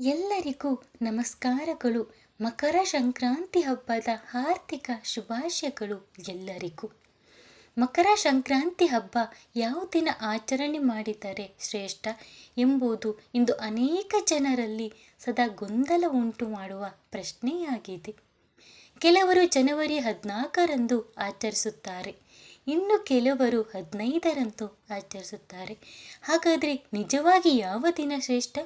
ಎಲ್ಲರಿಗೂ ನಮಸ್ಕಾರಗಳು. ಮಕರ ಸಂಕ್ರಾಂತಿ ಹಬ್ಬದ ಹಾರ್ದಿಕ ಶುಭಾಶಯಗಳು ಎಲ್ಲರಿಗೂ. ಮಕರ ಸಂಕ್ರಾಂತಿ ಹಬ್ಬ ಯಾವ ದಿನ ಆಚರಣೆ ಮಾಡಿದರೆ ಶ್ರೇಷ್ಠ ಎಂಬುದು ಇಂದು ಅನೇಕ ಜನರಲ್ಲಿ ಸದಾ ಗೊಂದಲ ಉಂಟು ಮಾಡುವ ಪ್ರಶ್ನೆಯಾಗಿದೆ. ಕೆಲವರು ಜನವರಿ 14ರಂದು ಆಚರಿಸುತ್ತಾರೆ, ಇನ್ನು ಕೆಲವರು 15ರಂದು ಆಚರಿಸುತ್ತಾರೆ. ಹಾಗಾದರೆ ನಿಜವಾಗಿ ಯಾವ ದಿನ ಶ್ರೇಷ್ಠ?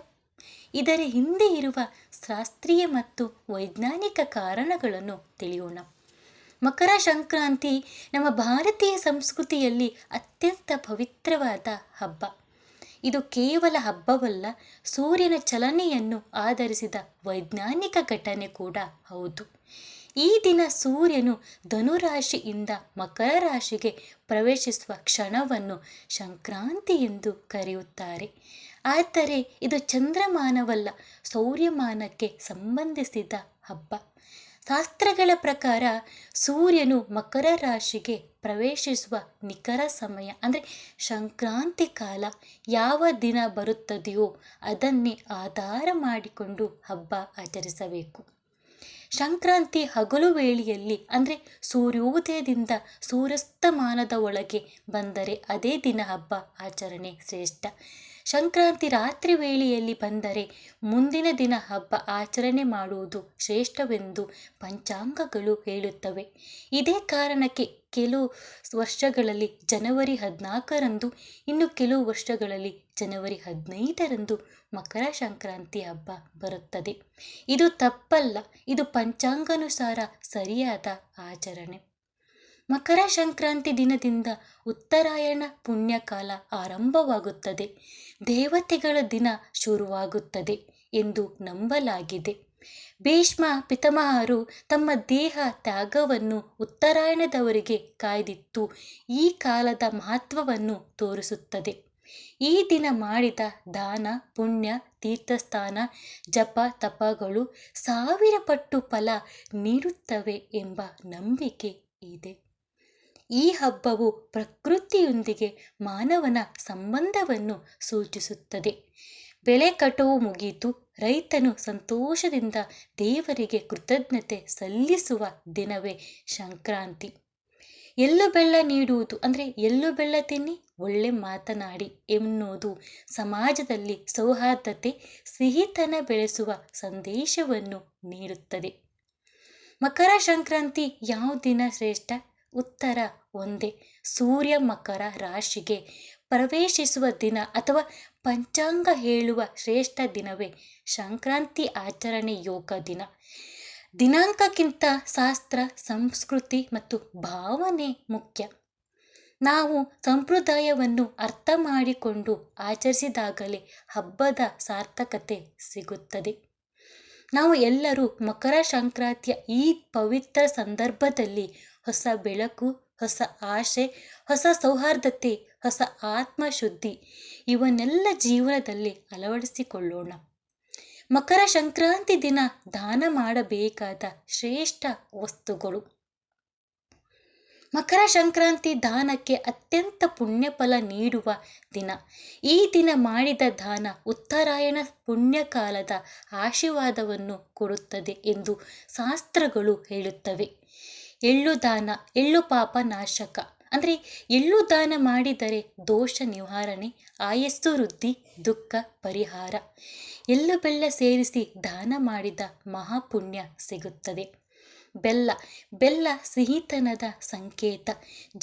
ಇದರ ಹಿಂದೆ ಇರುವ ಶಾಸ್ತ್ರೀಯ ಮತ್ತು ವೈಜ್ಞಾನಿಕ ಕಾರಣಗಳನ್ನು ತಿಳಿಯೋಣ. ಮಕರ ಸಂಕ್ರಾಂತಿ ನಮ್ಮ ಭಾರತೀಯ ಸಂಸ್ಕೃತಿಯಲ್ಲಿ ಅತ್ಯಂತ ಪವಿತ್ರವಾದ ಹಬ್ಬ. ಇದು ಕೇವಲ ಹಬ್ಬವಲ್ಲ, ಸೂರ್ಯನ ಚಲನೆಯನ್ನು ಆಧರಿಸಿದ ವೈಜ್ಞಾನಿಕ ಘಟನೆ ಕೂಡ ಹೌದು. ಈ ದಿನ ಸೂರ್ಯನು ಧನುರಾಶಿಯಿಂದ ಮಕರ ರಾಶಿಗೆ ಪ್ರವೇಶಿಸುವ ಕ್ಷಣವನ್ನು ಸಂಕ್ರಾಂತಿ ಎಂದು ಕರೆಯುತ್ತಾರೆ. ಆದರೆ ಇದು ಚಂದ್ರಮಾನವಲ್ಲ, ಸೌರ್ಯಮಾನಕ್ಕೆ ಸಂಬಂಧಿಸಿದ ಹಬ್ಬ. ಶಾಸ್ತ್ರಗಳ ಪ್ರಕಾರ ಸೂರ್ಯನು ಮಕರ ರಾಶಿಗೆ ಪ್ರವೇಶಿಸುವ ನಿಖರ ಸಮಯ ಅಂದರೆ ಸಂಕ್ರಾಂತಿ ಕಾಲ ಯಾವ ದಿನ ಬರುತ್ತದೆಯೋ ಅದನ್ನೇ ಆಧಾರ ಮಾಡಿಕೊಂಡು ಹಬ್ಬ ಆಚರಿಸಬೇಕು. ಸಂಕ್ರಾಂತಿ ಹಗಲು ವೇಳೆಯಲ್ಲಿ ಅಂದರೆ ಸೂರ್ಯೋದಯದಿಂದ ಸೂರ್ಯಾಸ್ತಮಾನದ ಒಳಗೆ ಬಂದರೆ ಅದೇ ದಿನ ಹಬ್ಬ ಆಚರಣೆ ಶ್ರೇಷ್ಠ. ಸಂಕ್ರಾಂತಿ ರಾತ್ರಿ ವೇಳೆಯಲ್ಲಿ ಬಂದರೆ ಮುಂದಿನ ದಿನ ಹಬ್ಬ ಆಚರಣೆ ಮಾಡುವುದು ಶ್ರೇಷ್ಠವೆಂದು ಪಂಚಾಂಗಗಳು ಹೇಳುತ್ತವೆ. ಇದೇ ಕಾರಣಕ್ಕೆ ಕೆಲವು ವರ್ಷಗಳಲ್ಲಿ ಜನವರಿ 14ರಂದು, ಇನ್ನು ಕೆಲವು ವರ್ಷಗಳಲ್ಲಿ ಜನವರಿ 15ರಂದು ಮಕರ ಸಂಕ್ರಾಂತಿ ಹಬ್ಬ ಬರುತ್ತದೆ. ಇದು ತಪ್ಪಲ್ಲ, ಇದು ಪಂಚಾಂಗಾನುಸಾರ ಸರಿಯಾದ ಆಚರಣೆ. ಮಕರ ಸಂಕ್ರಾಂತಿ ದಿನದಿಂದ ಉತ್ತರಾಯಣ ಪುಣ್ಯಕಾಲ ಆರಂಭವಾಗುತ್ತದೆ, ದೇವತೆಗಳ ದಿನ ಶುರುವಾಗುತ್ತದೆ ಎಂದು ನಂಬಲಾಗಿದೆ. ಭೀಷ್ಮ ಪಿತಾಮಹರು ತಮ್ಮ ದೇಹ ತ್ಯಾಗವನ್ನು ಉತ್ತರಾಯಣದವರೆಗೆ ಕಾಯ್ದಿತ್ತು ಈ ಕಾಲದ ಮಹತ್ವವನ್ನು ತೋರಿಸುತ್ತದೆ. ಈ ದಿನ ಮಾಡಿದ ದಾನ ಪುಣ್ಯ, ತೀರ್ಥಸ್ನಾನ, ಜಪ ತಪಗಳು 1000 ಪಟ್ಟು ಫಲ ನೀಡುತ್ತವೆ ಎಂಬ ನಂಬಿಕೆ ಇದೆ. ಈ ಹಬ್ಬವು ಪ್ರಕೃತಿಯೊಂದಿಗೆ ಮಾನವನ ಸಂಬಂಧವನ್ನು ಸೂಚಿಸುತ್ತದೆ. ಬೆಳೆ ಕಟಾವು ಮುಗಿಯಿತು, ರೈತನು ಸಂತೋಷದಿಂದ ದೇವರಿಗೆ ಕೃತಜ್ಞತೆ ಸಲ್ಲಿಸುವ ದಿನವೇ ಸಂಕ್ರಾಂತಿ. ಎಳ್ಳು ಬೆಲ್ಲ ನೀಡುವುದು ಅಂದರೆ ಎಳ್ಳು ಬೆಲ್ಲ ತಿನ್ನಿ, ಒಳ್ಳೆ ಮಾತನಾಡಿ ಎನ್ನುವುದು ಸಮಾಜದಲ್ಲಿ ಸೌಹಾರ್ದತೆ, ಸಿಹಿತನ ಬೆಳೆಸುವ ಸಂದೇಶವನ್ನು ನೀಡುತ್ತದೆ. ಮಕರ ಸಂಕ್ರಾಂತಿ ಯಾವ ದಿನ ಶ್ರೇಷ್ಠ? ಉತ್ತರ ಒಂದೇ, ಸೂರ್ಯ ಮಕರ ರಾಶಿಗೆ ಪ್ರವೇಶಿಸುವ ದಿನ ಅಥವಾ ಪಂಚಾಂಗ ಹೇಳುವ ಶ್ರೇಷ್ಠ ದಿನವೇ ಸಂಕ್ರಾಂತಿ ಆಚರಣೆ ಯೋಗ ದಿನ. ದಿನಾಂಕಕ್ಕಿಂತ ಶಾಸ್ತ್ರ, ಸಂಸ್ಕೃತಿ ಮತ್ತು ಭಾವನೆ ಮುಖ್ಯ. ನಾವು ಸಂಪ್ರದಾಯವನ್ನು ಅರ್ಥ ಮಾಡಿಕೊಂಡು ಆಚರಿಸಿದಾಗಲೇ ಹಬ್ಬದ ಸಾರ್ಥಕತೆ ಸಿಗುತ್ತದೆ. ನಾವು ಎಲ್ಲರೂ ಮಕರ ಸಂಕ್ರಾಂತಿಯ ಈ ಪವಿತ್ರ ಸಂದರ್ಭದಲ್ಲಿ ಹೊಸ ಬೆಳಕು, ಹೊಸ ಆಶೆ, ಹೊಸ ಸೌಹಾರ್ದತೆ, ಹೊಸ ಆತ್ಮಶುದ್ಧಿ ಇವನ್ನೆಲ್ಲ ಜೀವನದಲ್ಲಿ ಅಳವಡಿಸಿಕೊಳ್ಳೋಣ. ಮಕರ ಸಂಕ್ರಾಂತಿ ದಿನ ದಾನ ಮಾಡಬೇಕಾದ ಶ್ರೇಷ್ಠ ವಸ್ತುಗಳು. ಮಕರ ಸಂಕ್ರಾಂತಿ ದಾನಕ್ಕೆ ಅತ್ಯಂತ ಪುಣ್ಯಫಲ ನೀಡುವ ದಿನ. ಈ ದಿನ ಮಾಡಿದ ದಾನ ಉತ್ತರಾಯಣ ಪುಣ್ಯಕಾಲದ ಆಶೀರ್ವಾದವನ್ನು ಕೊಡುತ್ತದೆ ಎಂದು ಶಾಸ್ತ್ರಗಳು ಹೇಳುತ್ತವೆ. ಎಳ್ಳು ದಾನ, ಎಳ್ಳು ಪಾಪ ನಾಶಕ ಅಂದರೆ ಎಳ್ಳು ದಾನ ಮಾಡಿದರೆ ದೋಷ ನಿವಾರಣೆ, ಆಯಸ್ಸು ವೃದ್ಧಿ, ದುಃಖ ಪರಿಹಾರ. ಎಳ್ಳು ಬೆಲ್ಲ ಸೇರಿಸಿ ದಾನ ಮಾಡಿದ ಮಹಾಪುಣ್ಯ ಸಿಗುತ್ತದೆ. ಬೆಲ್ಲ, ಬೆಲ್ಲ ಸಿಹಿತನದ ಸಂಕೇತ.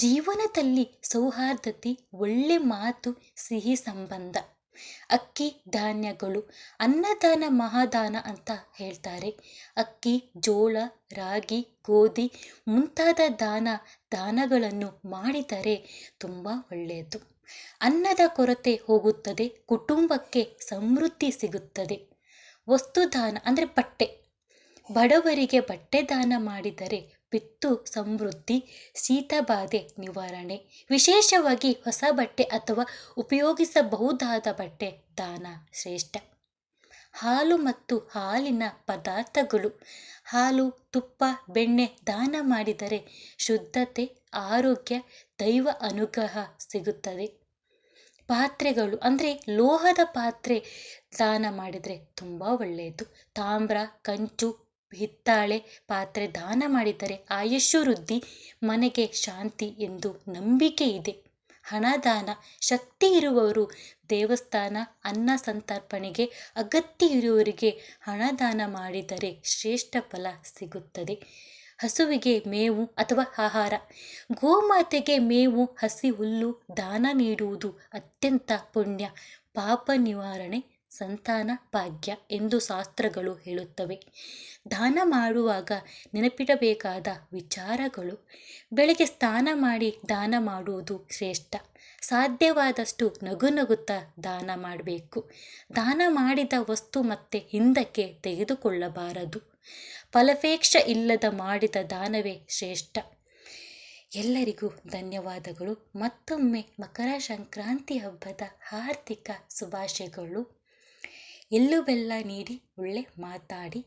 ಜೀವನದಲ್ಲಿ ಸೌಹಾರ್ದತೆ, ಒಳ್ಳೆ ಮಾತು, ಸಿಹಿ ಸಂಬಂಧ. ಅಕ್ಕಿ ಧಾನ್ಯಗಳು, ಅನ್ನದಾನ ಮಹಾದಾನ ಅಂತ ಹೇಳ್ತಾರೆ. ಅಕ್ಕಿ, ಜೋಳ, ರಾಗಿ, ಗೋಧಿ ಮುಂತಾದ ದಾನಗಳನ್ನು ಮಾಡಿದರೆ ತುಂಬ ಒಳ್ಳೆಯದು. ಅನ್ನದ ಕೊರತೆ ಹೋಗುತ್ತದೆ, ಕುಟುಂಬಕ್ಕೆ ಸಮೃದ್ಧಿ ಸಿಗುತ್ತದೆ. ವಸ್ತುದಾನ ಅಂದರೆ ಬಟ್ಟೆ, ಬಡವರಿಗೆ ಬಟ್ಟೆ ದಾನ ಮಾಡಿದರೆ ಪಿತ್ತು ಸಮೃದ್ಧಿ, ಶೀತಬಾಧೆ ನಿವಾರಣೆ. ವಿಶೇಷವಾಗಿ ಹೊಸ ಬಟ್ಟೆ ಅಥವಾ ಉಪಯೋಗಿಸಬಹುದಾದ ಬಟ್ಟೆ ದಾನ ಶ್ರೇಷ್ಠ. ಹಾಲು ಮತ್ತು ಹಾಲಿನ ಪದಾರ್ಥಗಳು, ಹಾಲು, ತುಪ್ಪ, ಬೆಣ್ಣೆ ದಾನ ಮಾಡಿದರೆ ಶುದ್ಧತೆ, ಆರೋಗ್ಯ, ದೈವ ಅನುಗ್ರಹ ಸಿಗುತ್ತದೆ. ಪಾತ್ರೆಗಳು ಅಂದರೆ ಲೋಹದ ಪಾತ್ರೆ ದಾನ ಮಾಡಿದರೆ ತುಂಬ ಒಳ್ಳೆಯದು. ತಾಮ್ರ, ಕಂಚು, ಹಿತ್ತಾಳೆ ಪಾತ್ರೆ ದಾನ ಮಾಡಿದರೆ ಆಯುಷ್ಯ ವೃದ್ಧಿ, ಮನೆಗೆ ಶಾಂತಿ ಎಂದು ನಂಬಿಕೆ ಇದೆ. ಹಣದಾನ ಶಕ್ತಿ ಇರುವವರು ದೇವಸ್ಥಾನ, ಅನ್ನ ಸಂತರ್ಪಣೆಗೆ ಅಗತ್ಯ ಇರುವವರಿಗೆ ಹಣದಾನ ಮಾಡಿದರೆ ಶ್ರೇಷ್ಠ ಫಲ ಸಿಗುತ್ತದೆ. ಹಸುವಿಗೆ ಮೇವು ಅಥವಾ ಆಹಾರ, ಗೋಮಾತೆಗೆ ಮೇವು, ಹಸಿ ಹುಲ್ಲು ದಾನ ನೀಡುವುದು ಅತ್ಯಂತ ಪುಣ್ಯ, ಪಾಪ ನಿವಾರಣೆ, ಸಂತಾನ ಭಾಗ್ಯ ಎಂದು ಶಾಸ್ತ್ರಗಳು ಹೇಳುತ್ತವೆ. ದಾನ ಮಾಡುವಾಗ ನೆನಪಿಡಬೇಕಾದ ವಿಚಾರಗಳು: ಬೆಳಗ್ಗೆ ಸ್ನಾನ ಮಾಡಿ ದಾನ ಮಾಡುವುದು ಶ್ರೇಷ್ಠ. ಸಾಧ್ಯವಾದಷ್ಟು ನಗು ನಗುತ್ತಾ ದಾನ ಮಾಡಬೇಕು. ದಾನ ಮಾಡಿದ ವಸ್ತು ಮತ್ತೆ ಹಿಂದಕ್ಕೆ ತೆಗೆದುಕೊಳ್ಳಬಾರದು. ಫಲಾಪೇಕ್ಷೆ ಇಲ್ಲದ ಮಾಡಿದ ದಾನವೇ ಶ್ರೇಷ್ಠ. ಎಲ್ಲರಿಗೂ ಧನ್ಯವಾದಗಳು. ಮತ್ತೊಮ್ಮೆ ಮಕರ ಸಂಕ್ರಾಂತಿ ಹಬ್ಬದ ಹಾರ್ದಿಕ ಶುಭಾಶಯಗಳು. ಎಳ್ಳು ಬೆಲ್ಲ ನೀಡಿ ಒಳ್ಳೆ ಮಾತಾಡಿ